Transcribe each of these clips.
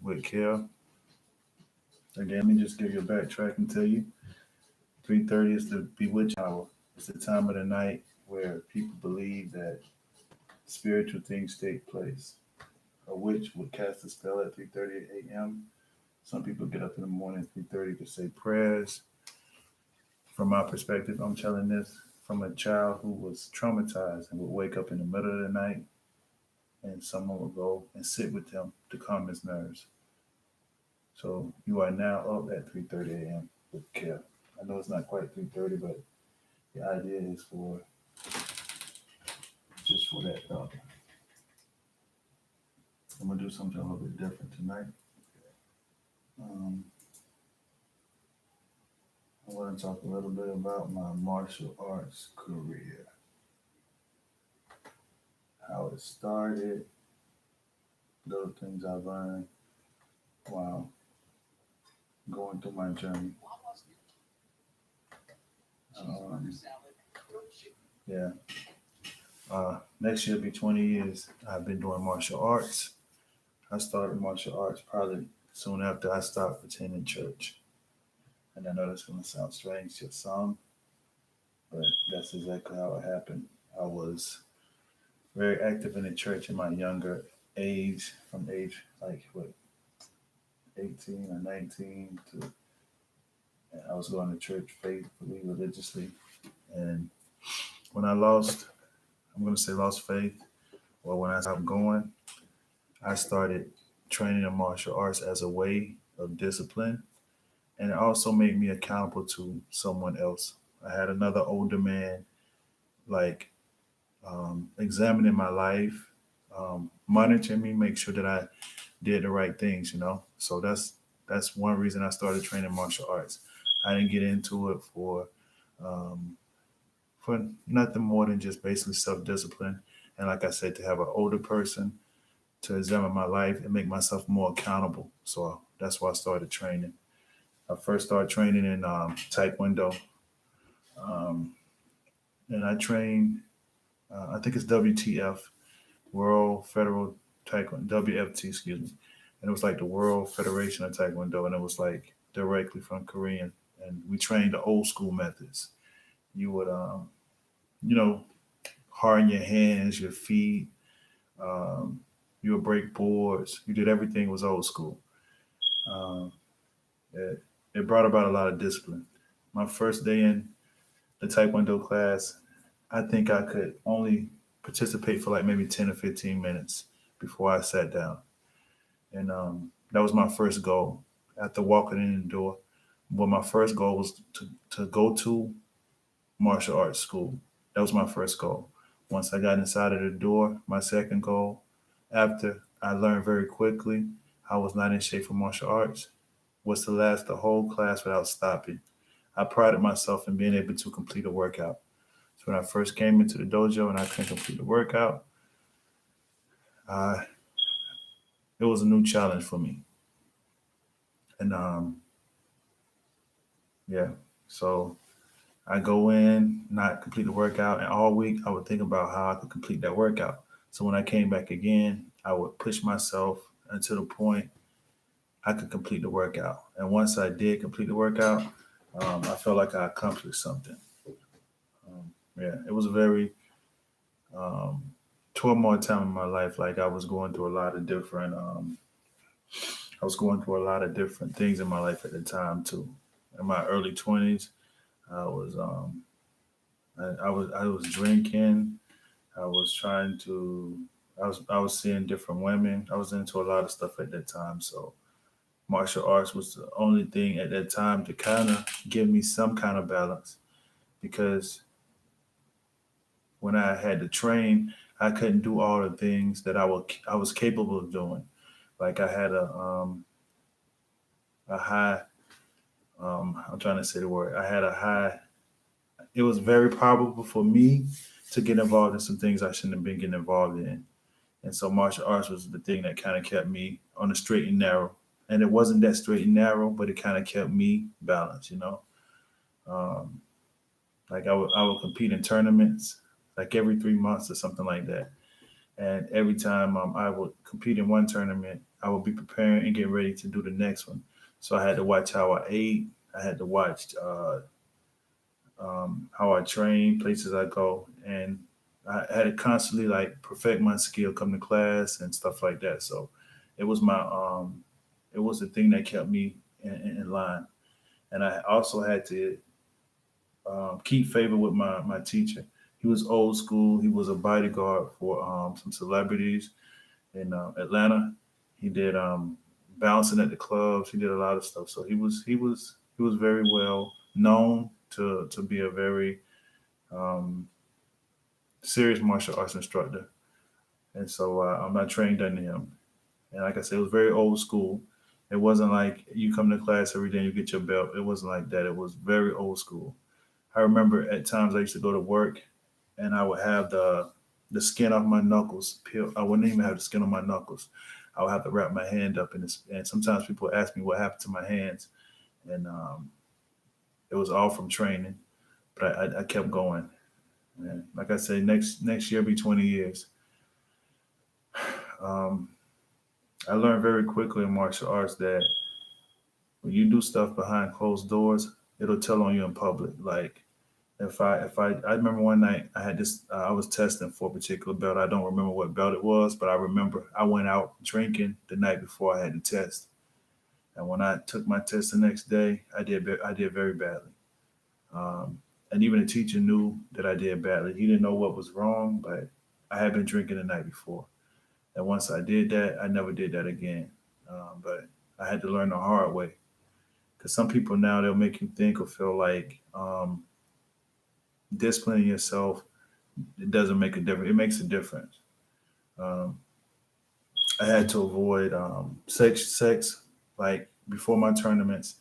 with Kel. Again, let me just give you a backtrack and tell you 3:30 is the bewitching hour. It's the time of the night where people believe that spiritual things take place. A witch would cast a spell at 3:30 a.m. Some people get up in the morning at 3:30 to say prayers. From my perspective, I'm telling this from a child who was traumatized and would wake up in the middle of the night and someone would go and sit with him to calm his nerves. So you are now up at 3:30 a.m. with Kev. I know it's not quite 3:30, but the idea is for just for that. I'm gonna do something a little bit different tonight. Um, I want to talk a little bit about my martial arts career, how it started, little things I learned while going through my journey. Um, yeah, next year will be 20 years. I've been doing martial arts. I started martial arts probably soon after I stopped attending church. And I know that's going to sound strange to some, but that's exactly how it happened. I was very active in the church in my younger age, from age like what 18 or 19 to and I was going to church faithfully, religiously. And when I lost, I'm going to say lost faith, or when I stopped going, I started training in martial arts as a way of discipline. And it also made me accountable to someone else. I had another older man, like examining my life, monitoring me, make sure that I did the right things, you know. So that's one reason I started training martial arts. I didn't get into it um, for nothing more than just basically self discipline. And like I said, to have an older person to examine my life and make myself more accountable. So that's why I started training. I first started training in Taekwondo, um, and I trained. I think it's WTF, World Federal Taekwondo, WFT, excuse me. And it was like the World Federation of Taekwondo, and it was like directly from Korean. And we trained the old school methods. You would, you know, harden your hands, your feet. Um, you would break boards. You did everything was old school. Um, it, it brought about a lot of discipline. My first day in the Taekwondo class, I think I could only participate for like maybe 10 or 15 minutes before I sat down. And that was my first goal. After walking in the door, well, my first goal was to go to martial arts school. That was my first goal. Once I got inside of the door, my second goal, after I learned very quickly I was not in shape for martial arts, was to last the whole class without stopping. I prided myself in being able to complete a workout. So when I first came into the dojo and I couldn't complete the workout, uh, it was a new challenge for me. And yeah, so I go in, not complete the workout, and all week I would think about how I could complete that workout. So when I came back again, I would push myself until the point I could complete the workout. And once I did complete the workout, I felt like I accomplished something. Yeah, it was a very um, turmoil time in my life. Like I was going through a lot of different, I was going through a lot of different things in my life at the time too. In my early 20s, I was, I was drinking. I was trying to, I was seeing different women. I was into a lot of stuff at that time. So martial arts was the only thing at that time to kind of give me some kind of balance because when I had to train, I couldn't do all the things that I was capable of doing. Like I had a high I'm trying to say the word. I had a high. It was very probable for me to get involved in some things I shouldn't have been getting involved in, and so martial arts was the thing that kind of kept me on the straight and narrow. And it wasn't that straight and narrow, but it kind of kept me balanced. You know, um, like I would compete in tournaments like every 3 months or something like that. And every time I would compete in one tournament, I would be preparing and getting ready to do the next one. So I had to watch how I ate. I had to watch how I train, places I go, and I had to constantly like perfect my skill, come to class and stuff like that. So it was it was the thing that kept me in line. And I also had to keep favor with my teacher. He was old school. He was a bodyguard for some celebrities in Atlanta. He did bouncing at the clubs. He did a lot of stuff. So he was very well known to be a very um, serious martial arts instructor. And so I'm not trained under him. And like I said, it was very old school. It wasn't like you come to class every day and you get your belt. It wasn't like that. It was very old school. I remember at times I used to go to work and I would have the skin off my knuckles peel. I wouldn't even have the skin on my knuckles. I would have to wrap my hand up in this. And sometimes people ask me what happened to my hands, and it was all from training. But I kept going. And like I say, next year will be 20 years. Um, I learned very quickly in martial arts that when you do stuff behind closed doors, it'll tell on you in public. Like I remember one night I had this I was testing for a particular belt. I don't remember what belt it was, but I remember I went out drinking the night before I had the test. And when I took my test the next day, I did very badly. And even the teacher knew that I did badly. He didn't know what was wrong, but I had been drinking the night before. And once I did that, I never did that again. But I had to learn the hard way because some people now they'll make you think or feel like disciplining yourself it doesn't make a difference. It makes a difference. Um, I had to avoid sex like before my tournaments.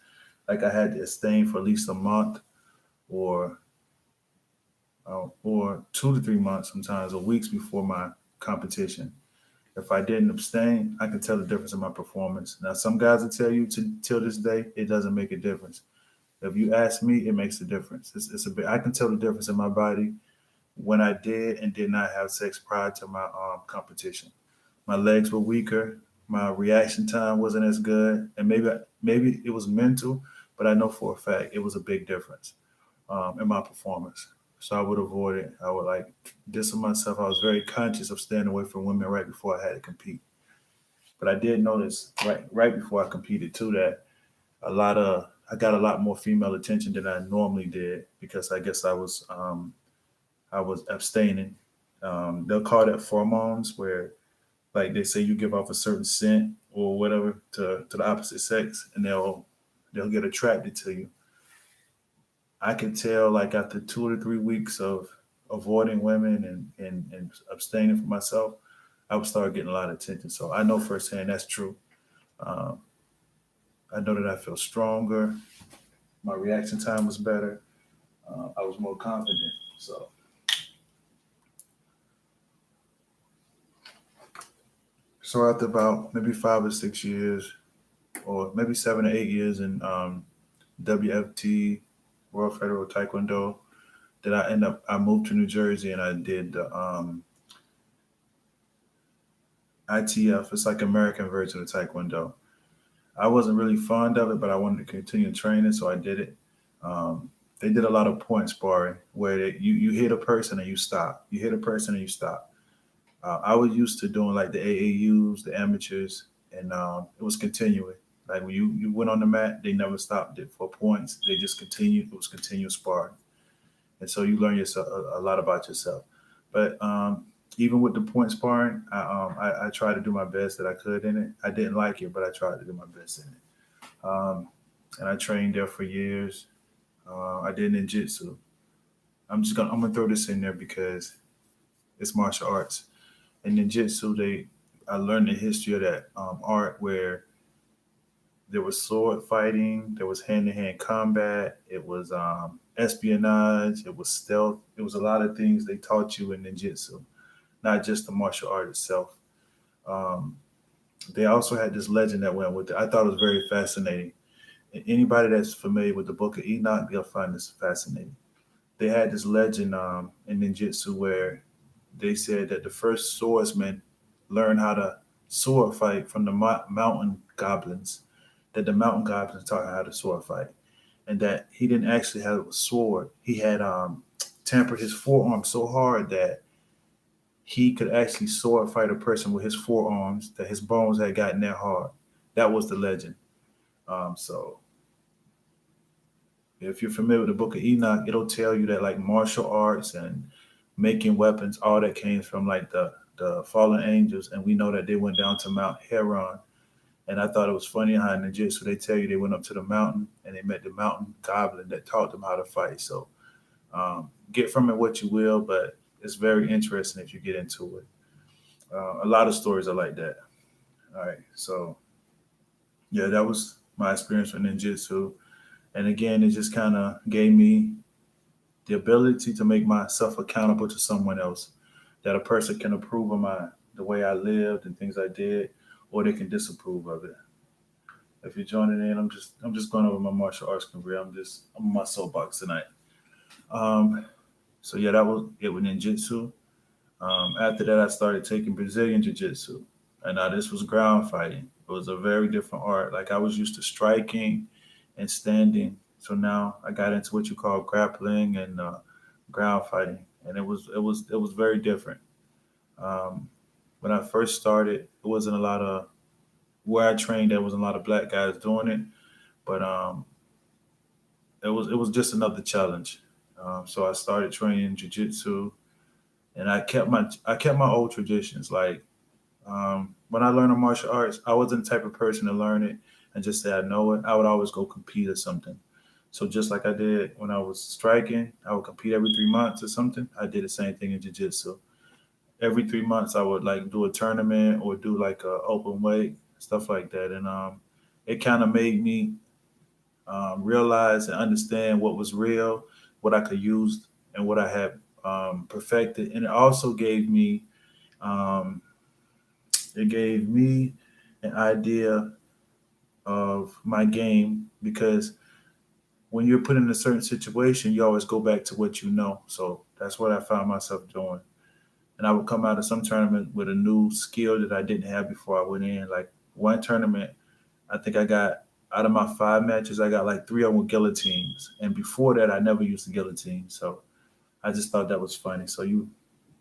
Like I had to abstain for at least a month or 2 to 3 months, sometimes or weeks before my competition. If I didn't abstain, I could tell the difference in my performance. Now, some guys will tell you to till this day it doesn't make a difference. If you ask me, it makes a difference. It's a bit. I can tell the difference in my body when I did and did not have sex prior to my competition. My legs were weaker. My reaction time wasn't as good, and maybe it was mental, but I know for a fact it was a big difference in my performance. So I would avoid it. I would like distance myself. I was very conscious of staying away from women right before I had to compete. But I did notice right before I competed too that I got a lot more female attention than I normally did because I guess I was abstaining. They'll call that pheromones, where like they say you give off a certain scent or whatever to the opposite sex, and they'll get attracted to you. I can tell like after 2 to 3 weeks of avoiding women and abstaining from myself, I would start getting a lot of attention. So I know firsthand that's true. Um, I know that I feel stronger. My reaction time was better. I was more confident. So after about maybe 5 or 6 years, or maybe 7 or 8 years in WFT, World Federal Taekwondo, then I moved to New Jersey and I did the ITF. It's like American version of Taekwondo. I wasn't really fond of it, but I wanted to continue training, so I did it. They did a lot of point sparring where you hit a person and you stop. You hit a person and you stop. I was used to doing like the AAUs, the amateurs, and it was continuing. Like when you went on the mat, they never stopped it for points. They just continued. It was continuous sparring, and so you learn yourself a lot about yourself. But even with the point sparring, I tried to do my best that I could in it. I didn't like it, but I tried to do my best in it. And I trained there for years. I did ninjutsu. I'm gonna throw this in there because it's martial arts. In ninjutsu, I learned the history of that art where there was sword fighting, there was hand to hand combat, it was espionage, it was stealth. It was a lot of things they taught you in ninjutsu, not just the martial art itself. Um, they also had this legend that went with it. I thought it was very fascinating. And anybody that's familiar with the Book of Enoch, they'll find this fascinating. They had this legend in ninjutsu where they said that the first swordsman learned how to sword fight from the mountain goblins. That the mountain goblins taught him how to sword fight, and that he didn't actually have a sword. He had tempered his forearm so hard that he could actually sword fight a person with his forearms. That his bones had gotten that hard. That was the legend. So if you're familiar with the Book of Enoch, it'll tell you that like martial arts and making weapons, all that came from like the fallen angels, and we know that they went down to Mount Heron. And I thought it was funny how in the Jitsu they tell you they went up to the mountain and they met the mountain goblin that taught them how to fight. So get from it what you will, but it's very interesting if you get into it. A lot of stories are like that. All right, so yeah, that was my experience with ninjutsu, and again, it just kind of gave me the ability to make myself accountable to someone else. That a person can approve of my the way I lived and things I did, or they can disapprove of it. If you're joining in, I'm just going over my martial arts career. I'm on my soapbox tonight. Um, so yeah, that was it with ninjutsu. After that, I started taking Brazilian Jiu Jitsu. And now this was ground fighting. It was a very different art. Like I was used to striking and standing. So now I got into what you call grappling and ground fighting. And it was very different. Um, when I first started, it wasn't a lot of where I trained. There wasn't a lot of black guys doing it, but it was just another challenge. So I started training jujitsu, and I kept my old traditions. Like when I learned a martial arts, I wasn't the type of person to learn it and just say I know it. I would always go compete or something. So just like I did when I was striking, I would compete every 3 months or something. I did the same thing in jiu-jitsu. Every 3 months, I would like do a tournament or do like a open weight stuff like that, and it kind of made me realize and understand what was real, what I could use, and what I had perfected, and it also um, gave me an idea of my game because when you're put in a certain situation, you always go back to what you know. So that's what I found myself doing. And I would come out of some tournament with a new skill that I didn't have before I went in. Like one tournament, I think I got out of my 5 matches, I got like three of them with guillotines. And before that, I never used the guillotine. So I just thought that was funny. So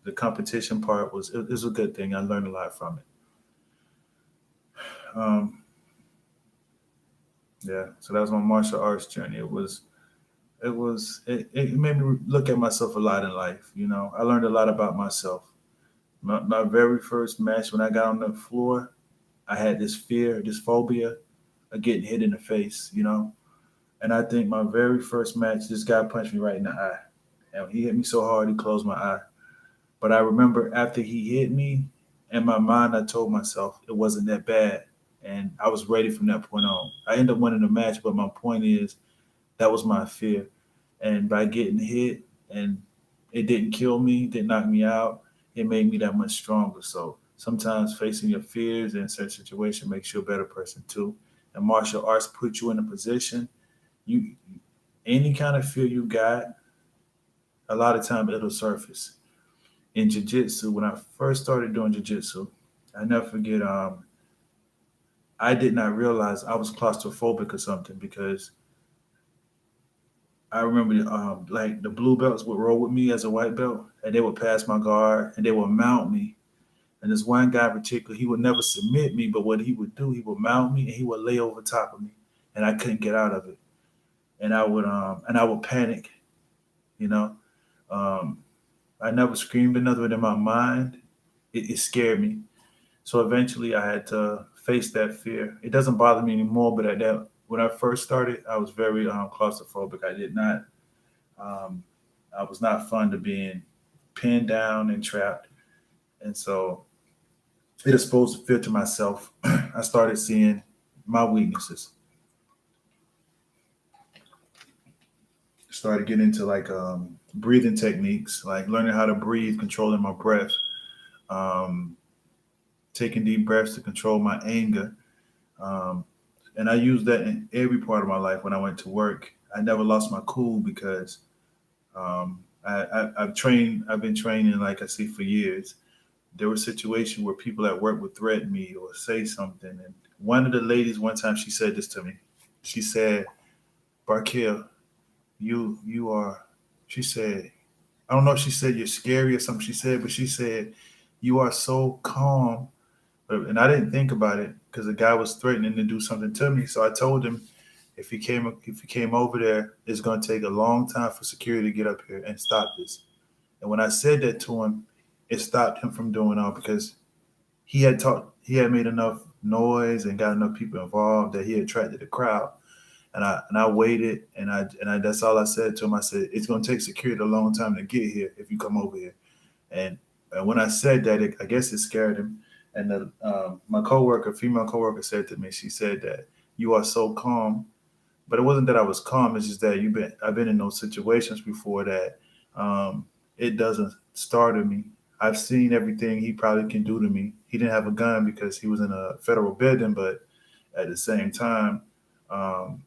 the competition part was a good thing. I learned a lot from it. Yeah, so that was my martial arts journey. It made me look at myself a lot in life. I learned a lot about myself. My very first match when I got on the floor, I had this fear, this phobia of getting hit in the face. And I think my very first match, this guy punched me right in the eye, and he hit me so hard he closed my eye. But I remember after he hit me, in my mind, I told myself it wasn't that bad. And I was ready from that point on. I ended up winning the match, but my point is that was my fear. And by getting hit and it didn't kill me, didn't knock me out, it made me that much stronger. So sometimes facing your fears in certain situations makes you a better person too. And martial arts put you in a position, you any kind of fear you got, a lot of time it'll surface. In jiu-jitsu, when I first started doing jiu-jitsu, I never forget, I did not realize I was claustrophobic or something because I remember like the blue belts would roll with me as a white belt, and they would pass my guard and they would mount me. And this one guy in particular, he would never submit me, but what he would do, he would mount me and he would lay over top of me, and I couldn't get out of it. And I would panic, you know. Um, I never screamed another in my mind. It scared me. So eventually, I had to face that fear. It doesn't bother me anymore, but at that when I first started, I was very claustrophobic. I did not. Um, I was not fond of being pinned down and trapped, and so it exposed the fear to myself. I started seeing my weaknesses. Started getting into like breathing techniques, like learning how to breathe, controlling my breath, um, taking deep breaths to control my anger. Um, and I used that in every part of my life. When I went to work, I never lost my cool because I've been training, like I say, for years. there were situations where people at work would threaten me or say something. And one of the ladies, one time, she said this to me. She said, "Barkil, you are," she said, I don't know if she said you're scary or something she said, but she said, "You are so calm." And I didn't think about it because the guy was threatening to do something to me. So I told him, if he came over there, it's going to take a long time for security to get up here and stop this. And when I said that to him, it stopped him from doing all because he had made enough noise and got enough people involved that he attracted a crowd. And I waited, and I that's all I said to him. I said, "It's going to take security a long time to get here if you come over here." And, and when I said that, I guess it scared him. And my coworker, female coworker, said to me, she said that you are so calm. But it wasn't that I was calm. It's just that I've been in those situations before that um, it doesn't startle me. I've seen everything he probably can do to me. He didn't have a gun because he was in a federal building, but at the same time, um,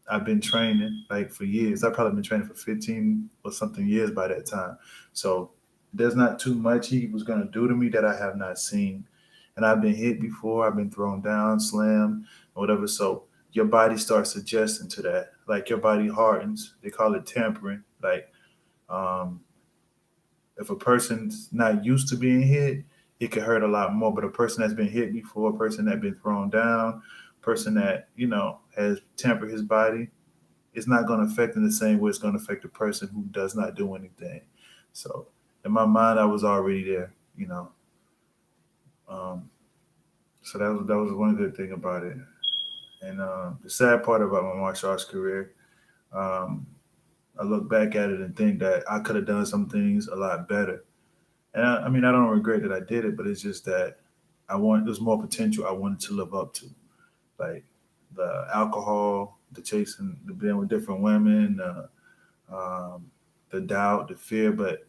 I've been training like for years. I've probably been training for 15 or something years by that time. So there's not too much he was going to do to me that I have not seen. And I've been hit before, I've been thrown down, slammed, or whatever. So your body starts adjusting to that. Like your body hardens. They call it tampering. Like um, if a person's not used to being hit, it can hurt a lot more. But a person that's been hit before, a person that's been thrown down, person that, has tempered his body, it's not going to affect in the same way it's going to affect a person who does not do anything. So in my mind, I was already there, you know. Um, so that was one good thing about it. And the sad part about my martial arts career, um, I look back at it and think that I could have done some things a lot better. And I mean, I don't regret that I did it, but it's just that there's more potential I wanted to live up to, like the alcohol, the chasing, the being with different women, um, the doubt, the fear. But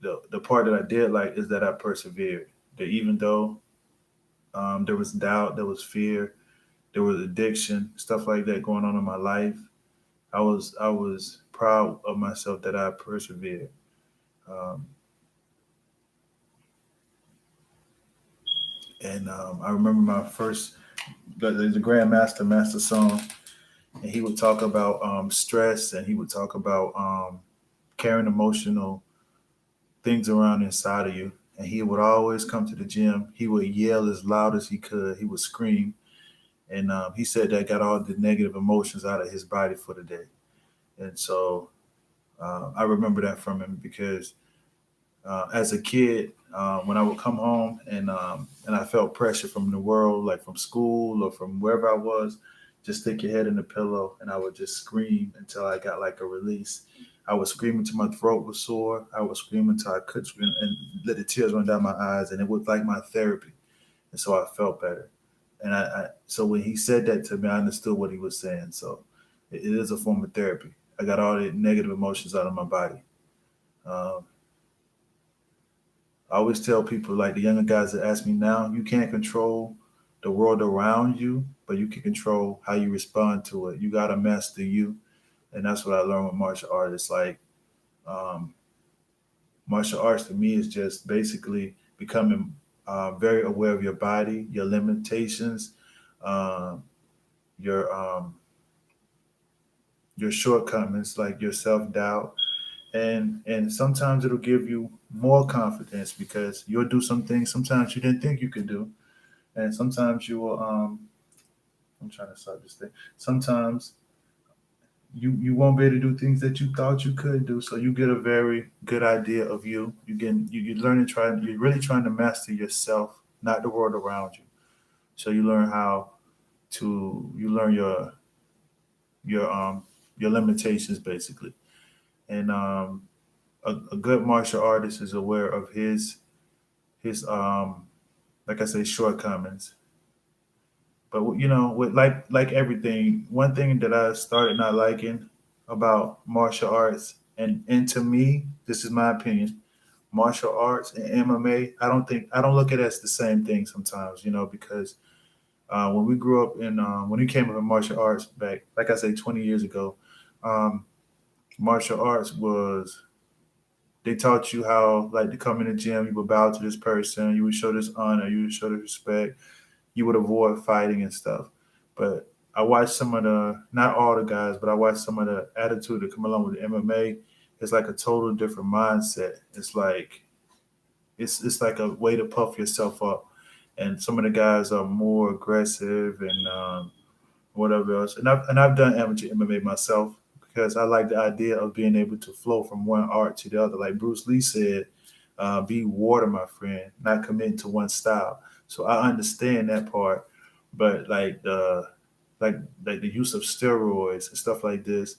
the part that I did like is that I persevered. That even though there was doubt, there was fear, there was addiction, stuff like that going on in my life, I was proud of myself that I persevered. Um, and I remember my first the Grandmaster Master Song, and he would talk about stress, and he would talk about carrying emotional things around inside of you. And he would always come to the gym. He would yell as loud as he could. He would scream. And he said that got all the negative emotions out of his body for the day. And so I remember that from him because as a kid, when I would come home and I felt pressure from the world, like from school or from wherever I was, just stick your head in the pillow and I would just scream until I got like a release. I would scream until my throat was sore. I would scream until I could scream and let the tears run down my eyes, and it was like my therapy. And so I felt better. And so when he said that to me, I understood what he was saying. So it is a form of therapy. I got all the negative emotions out of my body. Um, I always tell people, like the younger guys that ask me now, you can't control the world around you, but you can control how you respond to it. You got to master you. And that's what I learned with martial arts. It's like um, martial arts to me is just basically becoming very aware of your body, your limitations, um, your your shortcomings, like your self doubt, and sometimes it'll give you more confidence because you'll do some things sometimes you didn't think you could do, and sometimes you will. I'm trying to start this thing. Sometimes you won't be able to do things that you thought you could do. So you get a very good idea of you. You learn to try. You're really trying to master yourself, not the world around you. So you learn how you learn your your limitations basically. And a good martial artist is aware of his like I say shortcomings. But with like everything, one thing that I started not liking about martial arts, and to me, this is my opinion, martial arts and MMA, I don't look at it as the same thing sometimes, because when we grew up when we came up in martial arts back, like I say, 20 years ago, um, martial arts was They taught you how like to come in the gym. You would bow to this person. You would show this honor. You would show this respect. You would avoid fighting and stuff. But I watched some of the, not all the guys, but I watched some of the attitude that come along with the MMA. It's like a total different mindset. It's like a way to puff yourself up. And some of the guys are more aggressive and whatever else. And I've done amateur MMA myself because I like the idea of being able to flow from one art to the other. Like Bruce Lee said, "Be water, my friend, not commit to one style." So I understand that part, but like like the use of steroids and stuff like this,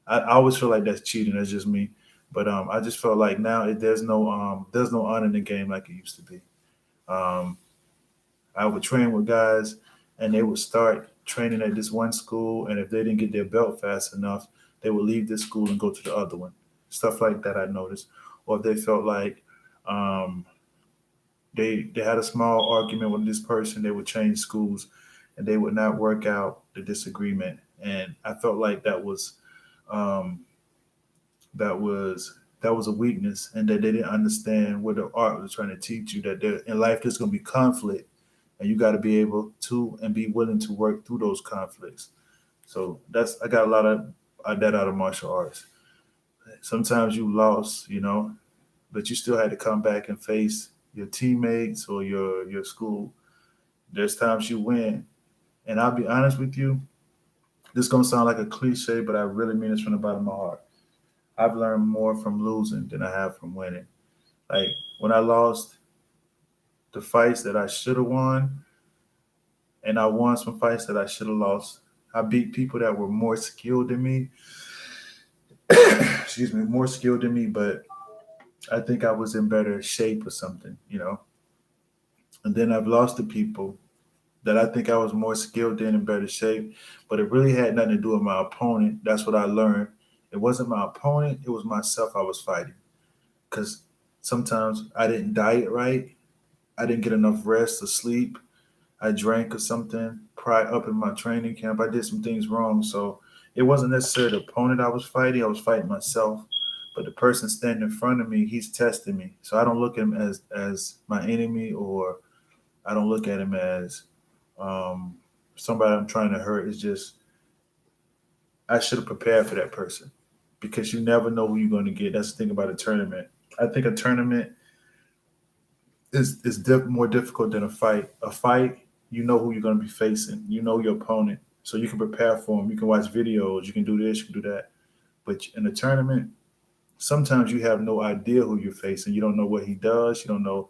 I always feel like that's cheating. That's just me. But I just felt like now there's no honor in the game like it used to be. Um, I would train with guys, and they would start training at this one school, and if they didn't get their belt fast enough, they would leave this school and go to the other one. Stuff like that I noticed. Or if they felt like um, they had a small argument with this person, they would change schools, and they would not work out the disagreement. And I felt like um, that was a weakness, and that they didn't understand what the art was trying to teach you. That there, in life there's going to be conflict, and you got to be able to and be willing to work through those conflicts. So that's I got a lot of that out of martial arts. Sometimes you lost, but you still had to come back and face your teammates or your school. There's times you win, and I'll be honest with you. This gonna sound like a cliche, but I really mean this from the bottom of my heart. I've learned more from losing than I have from winning. Like when I lost the fights that I should have won, and I won some fights that I should have lost. I beat people that were more skilled than me. Excuse me, more skilled than me, but I think I was in better shape or something. And then I've lost to people that I think I was more skilled in better shape, but it really had nothing to do with my opponent. That's what I learned. It wasn't my opponent, it was myself I was fighting. Because sometimes I didn't diet right, I didn't get enough rest or sleep, I drank or something prior up in my training camp. I did some things wrong. So it wasn't necessarily the opponent I was fighting myself. But the person standing in front of me, he's testing me. So I don't look at him as my enemy, or I don't look at him as um, somebody I'm trying to hurt. It's just I should have prepared for that person because you never know who you're going to get. That's the thing about a tournament. I think a tournament is more difficult than a fight. A fight, you know who you're going to be facing. You know your opponent, so you can prepare for him. You can watch videos. You can do this. You can do that. But in a tournament, sometimes you have no idea who you're facing. You don't know what he does. You don't know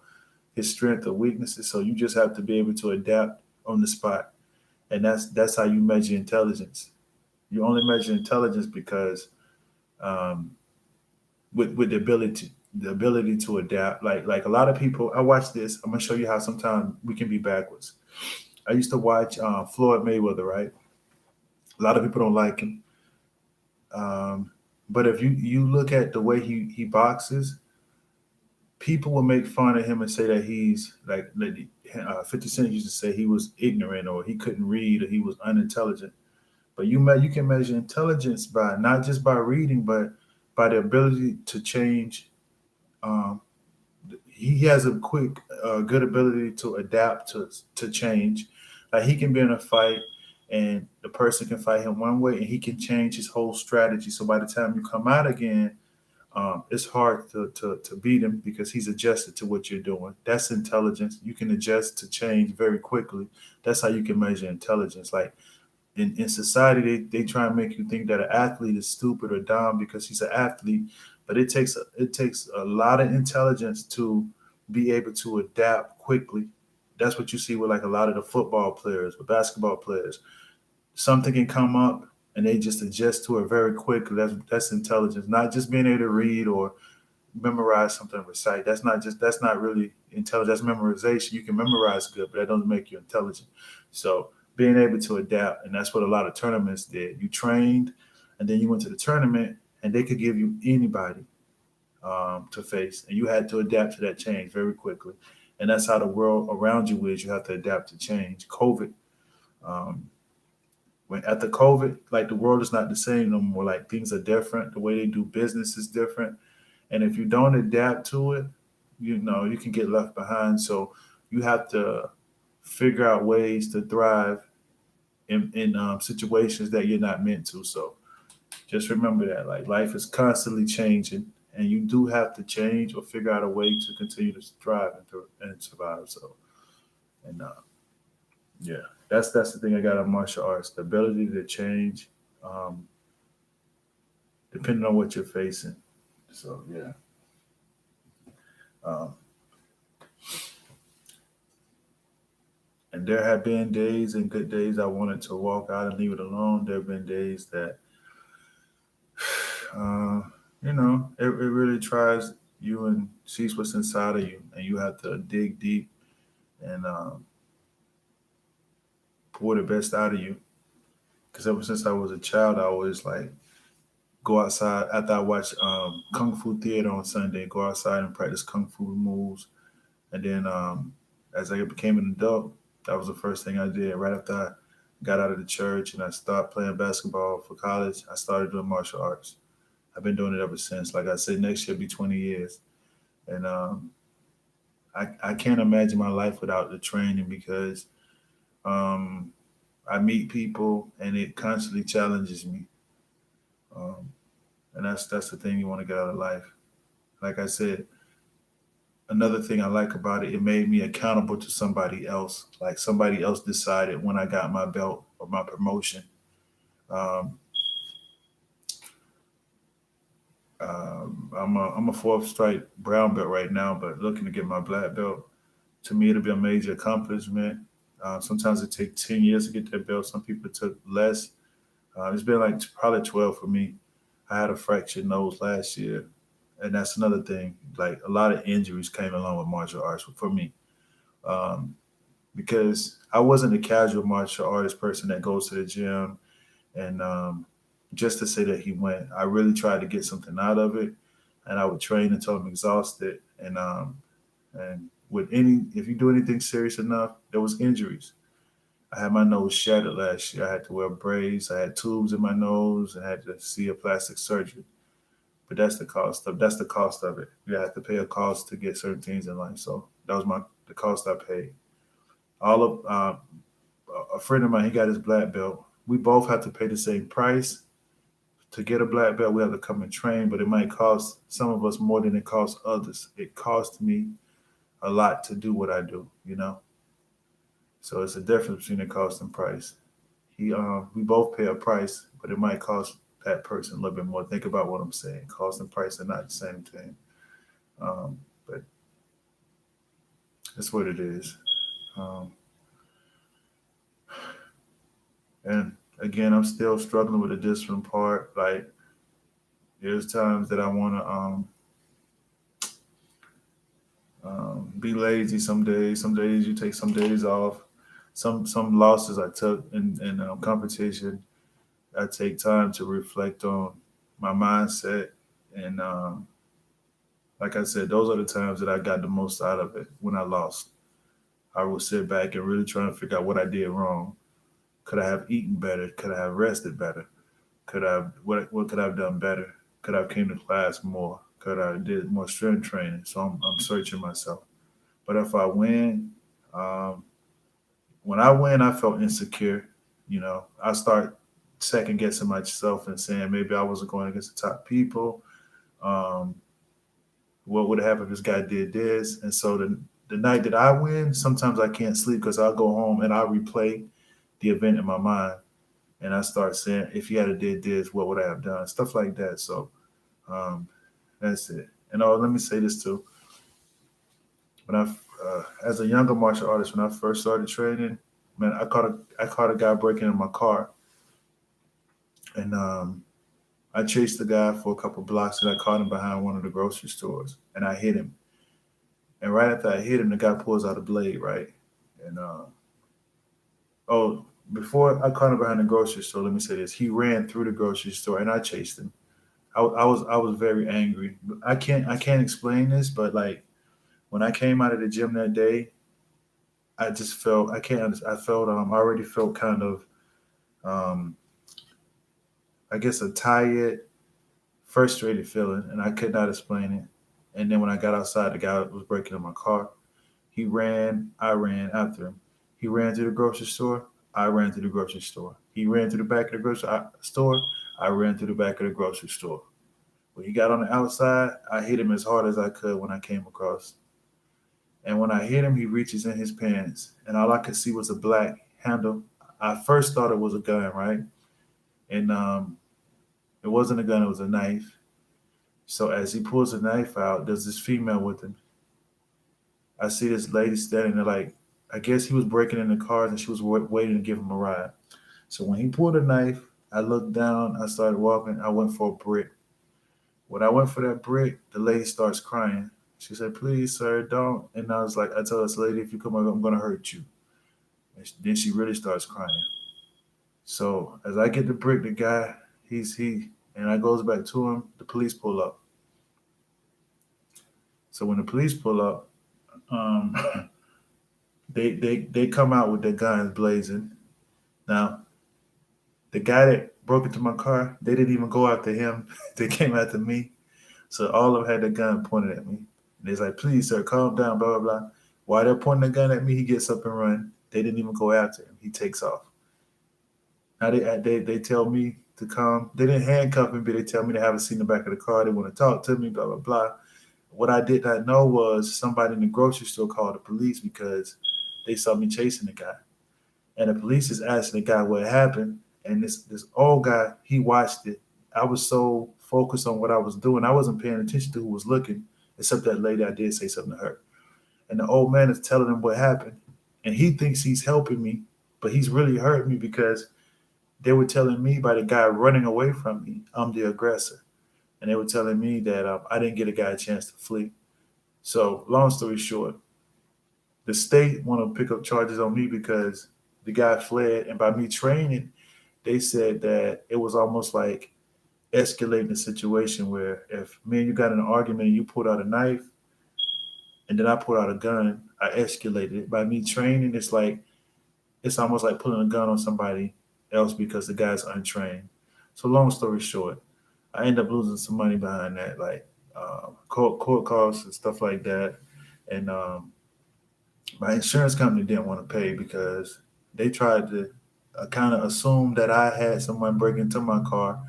his strength or weaknesses. So you just have to be able to adapt on the spot, and that's how you measure intelligence. You only measure intelligence because um, with the ability to adapt. Like a lot of people, I watch this. I'm gonna show you how sometimes we can be backwards. I used to watch Floyd Mayweather, right? A lot of people don't like him, um, but if you look at the way he boxes, people will make fun of him and say that he's like 50 Cent used to say he was ignorant or he couldn't read or he was unintelligent. But you can measure intelligence by not just by reading, but by the ability to change. Um, he has a quick, good ability to adapt to change. Like he can be in a fight, and the person can fight him one way, and he can change his whole strategy. So by the time you come out again, it's hard to beat him because he's adjusted to what you're doing. That's intelligence. You can adjust to change very quickly. That's how you can measure intelligence. Like in society, they try and make you think that an athlete is stupid or dumb because he's an athlete, but it takes a lot of intelligence to be able to adapt quickly. That's what you see with like a lot of the football players, with basketball players. Something can come up and they just adjust to it very quickly. That's intelligence, not just being able to read or memorize something, and recite. That's not really intelligence. That's memorization. You can memorize good, but that doesn't make you intelligent. So being able to adapt, and that's what a lot of tournaments did. You trained, and then you went to the tournament, and they could give you anybody to face, and you had to adapt to that change very quickly. And that's how the world around you is. You have to adapt to change. COVID, um, when after COVID, like the world is not the same no more. Like things are different. The way they do business is different, And if you don't adapt to it, you can get left behind. So you have to figure out ways to thrive in situations that you're not meant to. So just remember that, like, life is constantly changing, and you do have to change or figure out a way to continue to thrive and survive. So, and yeah, that's the thing I got on martial arts: the ability to change, um, depending on what you're facing. So yeah, um, and there have been days and good days I wanted to walk out and leave it alone. There have been days that, uh, it really tries you and sees what's inside of you, and you have to dig deep and pour the best out of you. Because ever since I was a child, I always like go outside after I watch kung fu theater on Sunday. Go outside and practice kung fu moves, and then as I became an adult, that was the first thing I did. Right after I got out of the church and I started playing basketball for college, I started doing martial arts. I've been doing it ever since. Like I said, next year will be 20 years, and I can't imagine my life without the training because um, I meet people and it constantly challenges me. Um, and that's the thing you want to get out of life. Like I said, another thing I like about it, it made me accountable to somebody else. Like somebody else decided when I got my belt or my promotion. Um, I'm a fourth stripe brown belt right now, but looking to get my black belt. To me, it'll be a major accomplishment. Sometimes it takes 10 years to get that belt. Some people took less. It's been like probably 12 for me. I had a fractured nose last year, and that's another thing. Like a lot of injuries came along with martial arts for me, um, because I wasn't a casual martial artist person that goes to the gym and just to say that he went. I really tried to get something out of it, and I would train until I'm exhausted. And with any, if you do anything serious enough, there was injuries. I had my nose shattered last year. I had to wear braids. I had tubes in my nose. I had to see a plastic surgeon. But that's the cost of it. You have to pay a cost to get certain things in life. So that was the cost I paid. All of a friend of mine, he got his black belt. We both have to pay the same price to get a black belt. We have to come and train, but it might cost some of us more than it costs others. It cost me a lot to do what I do. So it's a difference between the cost and price. We both pay a price, but it might cost that person a little bit more. Think about what I'm saying. Cost and price are not the same thing. But that's what it is. Um, and again, I'm still struggling with the discipline part. Like there's times that I want to be lazy. Some days, you take some days off. Some losses I took in competition, I take time to reflect on my mindset and like I said, those are the times that I got the most out of it. When I lost, I would sit back and really try to figure out what I did wrong. Could I have eaten better? Could I have rested better? What could I have done better? Could I have came to class more? Could I did more strength training? So I'm searching myself. But if I win, um, when I win, I felt insecure. I start second guessing myself and saying maybe I wasn't going against the top people. Um, what would happen if this guy did this? And so the night that I win, sometimes I can't sleep because I'll go home and I'll replay the event in my mind, and I start saying, if he had did this, what would I have done? Stuff like that. So um, that's it. And let me say this too. When as a younger martial artist, when I first started training, man, I caught a guy breaking in my car, and I chased the guy for a couple blocks, and I caught him behind one of the grocery stores, and I hit him. And right after I hit him, the guy pulls out a blade, right? And oh, before I caught him behind the grocery store, let me say this: he ran through the grocery store, and I chased him. I was very angry. I can't explain this, but like when I came out of the gym that day, I just felt I can't. I felt I already felt kind of um I guess a tired frustrated feeling, and I could not explain it. And then when I got outside, the guy was breaking in my car. He ran, I ran after him. He ran to the grocery store, I ran to the grocery store. He ran to the back of the store, I ran to the back of the grocery store. When he got on the outside, I hit him as hard as I could when I came across. And when I hit him, he reaches in his pants, and all I could see was a black handle. I first thought it was a gun, right? And it wasn't a gun; it was a knife. So as he pulls the knife out, there's this female with him. I see this lady standing there, like I guess he was breaking in the cars, and she was waiting to give him a ride. So when he pulled a knife, I looked down. I started walking. I went for a brick. When I went for that brick, the lady starts crying. She said, "Please, sir, don't." And I was like, I told this lady, "If you come over, I'm gonna hurt you." And then she really starts crying. So as I get the brick, the guy, and I goes back to him. The police pull up. So when the police pull up, um, they come out with their guns blazing. Now the guy that broke into my car, they didn't even go after him. They came after me. So all of them had the gun pointed at me. And he's like, "Please, sir, calm down, blah, blah, blah." While they're pointing the gun at me, he gets up and run. They didn't even go after him. He takes off. Now they tell me to calm. They didn't handcuff me, but they tell me to have a seat in the back of the car. They want to talk to me, blah, blah, blah. What I did not know was somebody in the grocery store called the police because they saw me chasing the guy. And the police is asking the guy what happened. And this old guy, he watched it. I was so focused on what I was doing, I wasn't paying attention to who was looking, except that lady. I did say something to her. And the old man is telling him what happened. And he thinks he's helping me, but he's really hurting me because they were telling me by the guy running away from me, I'm the aggressor. And they were telling me that I didn't get a guy a chance to flee. So, long story short, the state want to pick up charges on me because the guy fled. And by me training, they said that it was almost like escalating the situation where if me and you got in an argument and you pulled out a knife and then I pulled out a gun, I escalated it. By me training, it's almost like pulling a gun on somebody else because the guy's untrained. So long story short, I end up losing some money behind that, like court costs and stuff like that. And my insurance company didn't want to pay because they tried to kind of assume that I had someone break into my car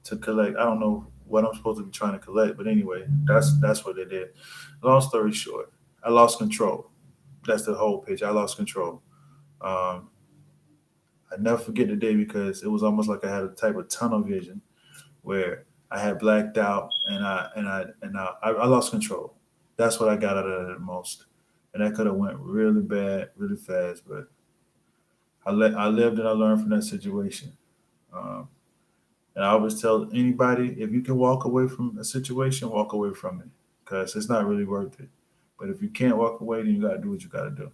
to collect. I don't know what I'm supposed to be trying to collect, but anyway, that's what they did. Long story short, I lost control. That's the whole pitch. I lost control. Um, I never forget the day because it was almost like I had a type of tunnel vision where I had blacked out and I lost control. That's what I got out of it the most, and that could have went really bad, really fast. But I lived and I learned from that situation. Um, and I always tell anybody, if you can walk away from a situation, walk away from it because it's not really worth it. But if you can't walk away, then you got to do what you got to do.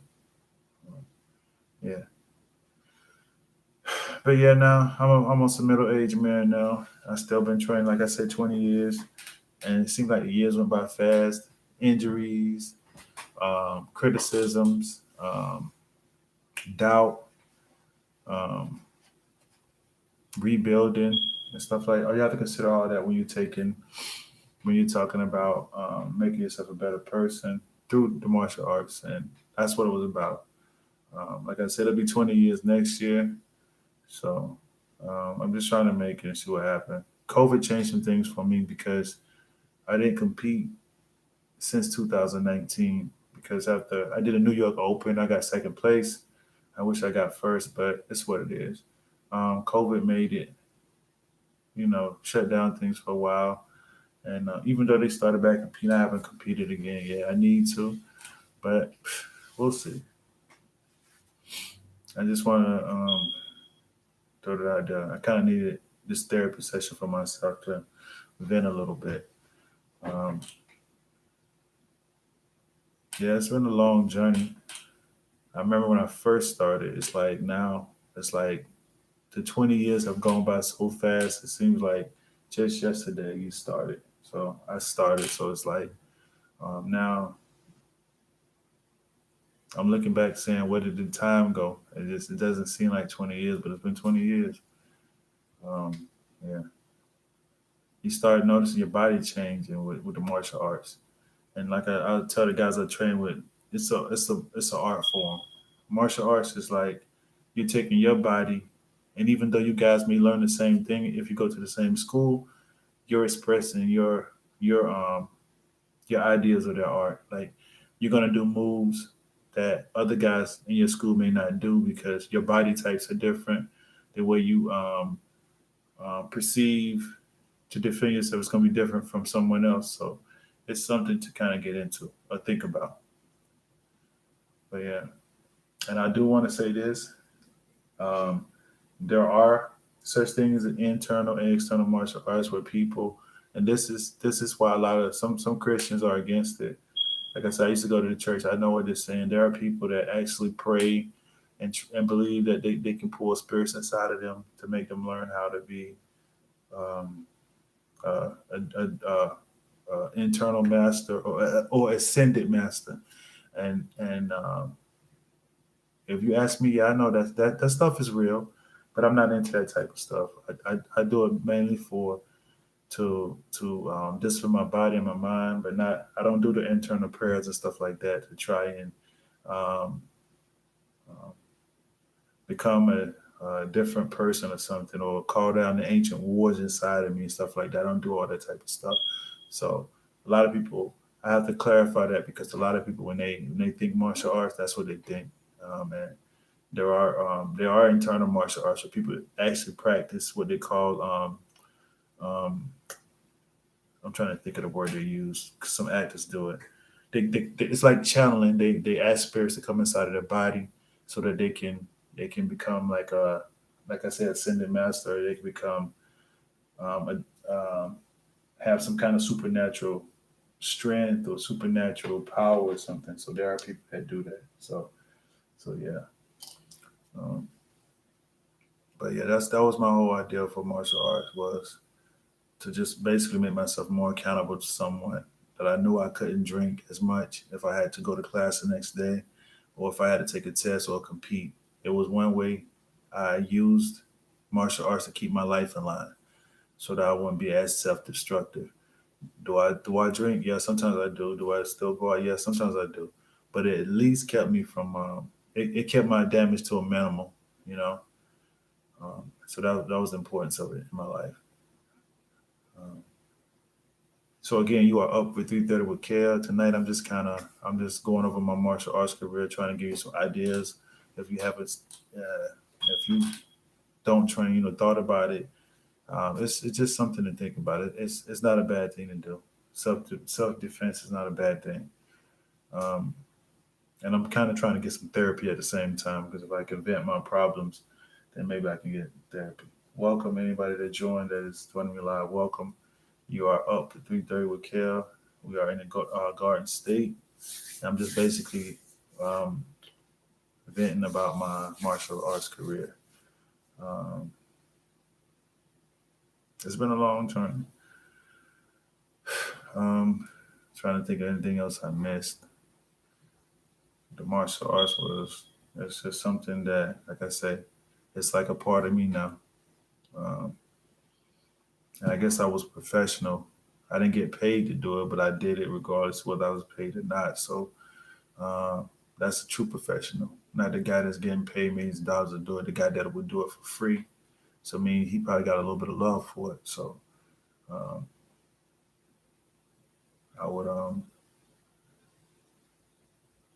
Yeah. But yeah, now I'm almost a middle aged man now. I still been training, like I said, 20 years, and it seemed like the years went by fast. Injuries, criticisms, doubt, um, rebuilding, and stuff like. Oh, you have to consider all that when you're talking about making yourself a better person through the martial arts, and that's what it was about. Like I said, it'll be 20 years next year, so I'm just trying to make it and see what happens. COVID changed some things for me because I didn't compete since 2019 because after I did a New York Open, I got second place. I wish I got first, but it's what it is. COVID made it, shut down things for a while. And even though they started back competing, I haven't competed again yet. I need to, but we'll see. I just want to throw that out there. I kind of needed this therapy session for myself to vent a little bit. Um, yeah, it's been a long journey. I remember when I first started, it's like now, it's like the 20 years have gone by so fast. It seems like just yesterday you started. So I started. So it's like now I'm looking back saying, where did the time go? It doesn't seem like 20 years, but it's been 20 years. Um, yeah. you start noticing your body changing with the martial arts. And like I tell the guys I train with, it's a art form. Martial arts is like you're taking your body, and even though you guys may learn the same thing, if you go to the same school, you're expressing your ideas of their art. Like you're gonna do moves that other guys in your school may not do because your body types are different. The way you perceive to defend yourself is gonna be different from someone else. So it's something to kind of get into or think about. But yeah, and I do want to say this: um, there are such things as internal and external martial arts where people, and this is why a lot of some Christians are against it. Like I said, I used to go to the church. I know what they're saying. There are people that actually pray and believe that they can pull spirits inside of them to make them learn how to be um, a internal master or ascended master. And if you ask me, yeah, I know that stuff is real, but I'm not into that type of stuff. I do it mainly for to just for my body and my mind, but not. I don't do the internal prayers and stuff like that to try and um, um, become a different person or something, or call down the ancient wars inside of me and stuff like that. I don't do all that type of stuff. So a lot of people, I have to clarify that because a lot of people, when they think martial arts, that's what they think. And there are internal martial arts where people actually practice what they call um, I'm trying to think of the word they use. 'Cause some actors do it. It's like channeling. They ask spirits to come inside of their body so that they can become like I said, ascended master. They can become have some kind of supernatural strength or supernatural power or something. So there are people that do that. So yeah. Um, but yeah, that was my whole idea for martial arts was to just basically make myself more accountable to someone that I knew I couldn't drink as much if I had to go to class the next day or if I had to take a test or compete. It was one way I used martial arts to keep my life in line so that I wouldn't be as self-destructive. Do I drink? Yeah, sometimes I do. Do I still go out? Yeah, sometimes I do. But it at least kept me from it kept my damage to a minimal, you know. So that was the importance of it in my life. Um, So again, you are up with 3:30 with Kale tonight. I'm just going over my martial arts career, trying to give you some ideas. If you haven't, if you don't train, thought about it, it's just something to think about. It's not a bad thing to do. Self defense is not a bad thing. Um, and I'm kind of trying to get some therapy at the same time because if I can vent my problems, then maybe I can get therapy. Welcome anybody that joined that is joining me live. Welcome. You are up at 3:30 with Kel. We are in the Garden State. I'm just basically um, venting about my martial arts career. Um, it's been a long journey. Trying to think of anything else I missed. The martial arts it's just something that, like I say, it's like a part of me now. Um, and I guess I was professional. I didn't get paid to do it, but I did it regardless of whether I was paid or not. So Uh, that's a true professional. Not the guy that's getting paid millions of dollars to do it. The guy that would do it for free. So I mean, he probably got a little bit of love for it. So um, I would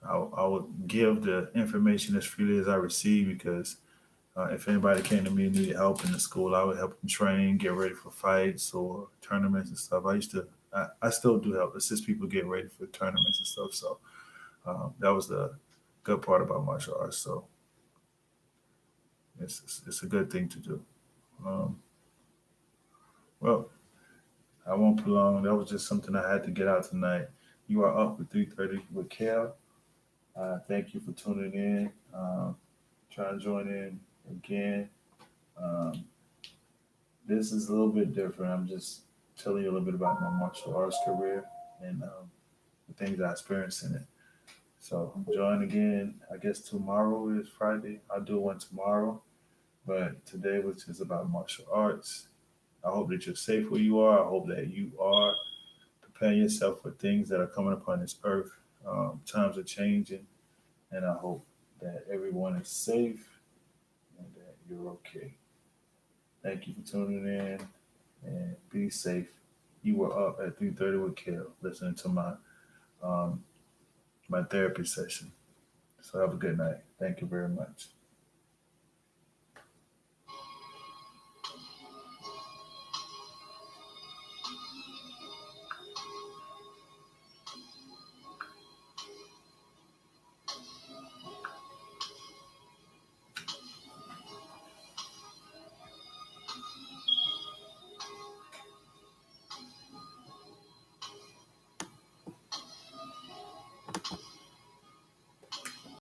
I would give the information as freely as I receive because if anybody came to me and needed help in the school, I would help them train, get ready for fights or tournaments and stuff. I still do help assist people get ready for tournaments and stuff. So that was the good part about martial arts. So it's a good thing to do. Um, well, I won't prolong. That was just something I had to get out tonight. You are up at 3:30 with Kel. Thank you for tuning in. Try to join in again. Um, this is a little bit different. I'm just telling you a little bit about my martial arts career and the things I experienced in it. So join again. I guess tomorrow is Friday. I'll do one tomorrow, but today was just about martial arts. I hope that you're safe where you are. I hope that you are preparing yourself for things that are coming upon this earth. Times are changing, and I hope that everyone is safe and that you're okay. Thank you for tuning in and be safe. You were up at 3:30 with Kel, listening to um, my therapy session. So have a good night. Thank you very much.